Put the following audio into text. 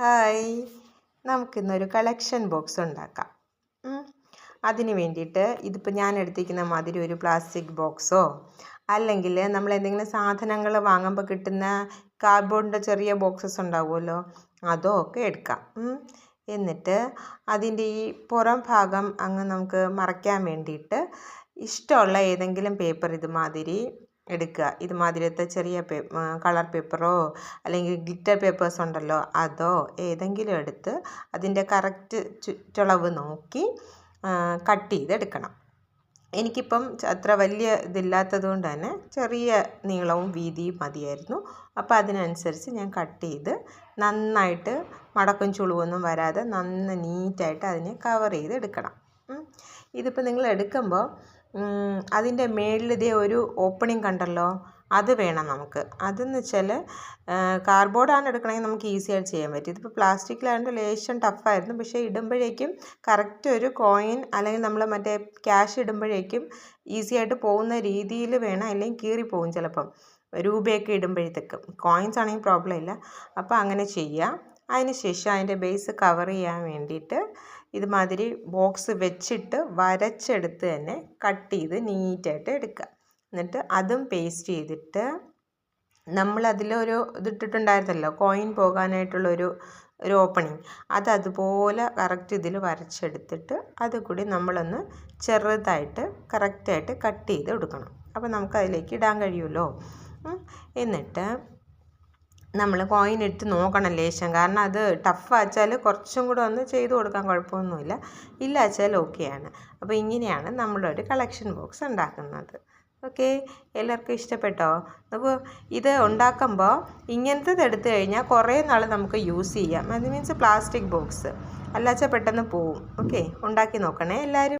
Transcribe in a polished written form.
Hi, നമുക്കിന്നൊരു collection box ഉണ്ടാക്കാം. അതിന് വേണ്ടിയിട്ട് ഇതിപ്പോൾ ഞാൻ എടുത്തിരിക്കുന്ന മാതിരി ഒരു പ്ലാസ്റ്റിക് ബോക്സോ അല്ലെങ്കിൽ നമ്മൾ എന്തെങ്കിലും സാധനങ്ങൾ വാങ്ങുമ്പോൾ കിട്ടുന്ന കാർഡ്ബോർഡിൻ്റെ ചെറിയ ബോക്സസ് ഉണ്ടാവുമല്ലോ, അതോ ഒക്കെ എടുക്കാം. എന്നിട്ട് അതിൻ്റെ ഈ പുറം ഭാഗം അങ്ങ് നമുക്ക് മറയ്ക്കാൻ വേണ്ടിയിട്ട് ഇഷ്ടമുള്ള ഏതെങ്കിലും പേപ്പർ ഇതുമാതിരി എടുക്കുക. ഇതുമാതിരത്തെ ചെറിയ കളർ പേപ്പറോ അല്ലെങ്കിൽ ഗ്ലിറ്റർ പേപ്പേഴ്സ് ഉണ്ടല്ലോ, അതോ ഏതെങ്കിലും എടുത്ത് അതിൻ്റെ കറക്റ്റ് ചുറ്റളവ് നോക്കി കട്ട് ചെയ്തെടുക്കണം. എനിക്കിപ്പം അത്ര വലിയ ഇതില്ലാത്തത് കൊണ്ട് തന്നെ ചെറിയ നീളവും വീതിയും മതിയായിരുന്നു. അപ്പോൾ അതിനനുസരിച്ച് ഞാൻ കട്ട് ചെയ്ത് നന്നായിട്ട് മടക്കും ചുളിവൊന്നും വരാതെ നീറ്റായിട്ട് അതിനെ കവർ ചെയ്തെടുക്കണം. ഇതിപ്പോൾ നിങ്ങൾ എടുക്കുമ്പോൾ അതിൻ്റെ മേളിൽ ഇതേ ഒരു ഓപ്പണിങ് കണ്ടല്ലോ, അത് വേണം നമുക്ക്. അതെന്ന് വെച്ചാൽ കാർഡ്ബോർഡാണ് എടുക്കണമെങ്കിൽ നമുക്ക് ഈസി ആയിട്ട് ചെയ്യാൻ പറ്റും. ഇതിപ്പോൾ പ്ലാസ്റ്റിക്കിലായതുകൊണ്ട് ലേശം ടഫായിരുന്നു. പക്ഷേ ഇടുമ്പോഴേക്കും കറക്റ്റ് ഒരു കോയിൻ അല്ലെങ്കിൽ നമ്മൾ മറ്റേ ക്യാഷ് ഇടുമ്പോഴേക്കും ഈസി ആയിട്ട് പോകുന്ന രീതിയിൽ വേണം, അല്ലെങ്കിൽ കീറിപ്പോവും ചിലപ്പം. രൂപയൊക്കെ ഇടുമ്പോഴത്തേക്കും. കോയിൻസ് ആണെങ്കിൽ പ്രോബ്ലം ഇല്ല. അപ്പോൾ അങ്ങനെ ചെയ്യാം. അതിന് ശേഷം അതിൻ്റെ ബേസ് കവർ ചെയ്യാൻ വേണ്ടിയിട്ട് ഇതുമാതിരി ബോക്സ് വെച്ചിട്ട് വരച്ചെടുത്ത് തന്നെ കട്ട് ചെയ്ത് നീറ്റായിട്ട് എടുക്കുക. എന്നിട്ട് അതും പേസ്റ്റ് ചെയ്തിട്ട് നമ്മളതിലൊരു ഇതിട്ടിട്ടുണ്ടായിരുന്നല്ലോ, കോയിൻ പോകാനായിട്ടുള്ളൊരു ഓപ്പണിങ്, അതുപോലെ കറക്റ്റ് ഇതിൽ വരച്ചെടുത്തിട്ട് അതുകൂടി നമ്മളൊന്ന് ചെറുതായിട്ട് കറക്റ്റായിട്ട് കട്ട് ചെയ്ത് കൊടുക്കണം. അപ്പോൾ നമുക്കതിലേക്ക് ഇടാൻ കഴിയുമല്ലോ. എന്നിട്ട് നമ്മൾ കോയിൻ ഇട്ട് നോക്കണം ലേശം, കാരണം അത് ടഫ് ആച്ചാൽ കുറച്ചും കൂടെ ഒന്ന് ചെയ്ത് കൊടുക്കാൻ കുഴപ്പമൊന്നുമില്ല, ഇല്ല വെച്ചാൽ ഓക്കെയാണ്. അപ്പോൾ ഇങ്ങനെയാണ് നമ്മളൊരു കളക്ഷൻ ബോക്സ് ഉണ്ടാക്കുന്നത്. ഓക്കെ, എല്ലാവർക്കും ഇഷ്ടപ്പെട്ടോ? അപ്പോൾ ഇത് ഉണ്ടാക്കുമ്പോൾ ഇങ്ങനത്തേത് എടുത്തു കഴിഞ്ഞാൽ കുറേ നാൾ നമുക്ക് യൂസ് ചെയ്യാം. അത് മീൻസ് പ്ലാസ്റ്റിക് ബോക്സ് അല്ലാച്ചാൽ പെട്ടെന്ന് പോവും. ഓക്കെ, ഉണ്ടാക്കി നോക്കണേ എല്ലാവരും.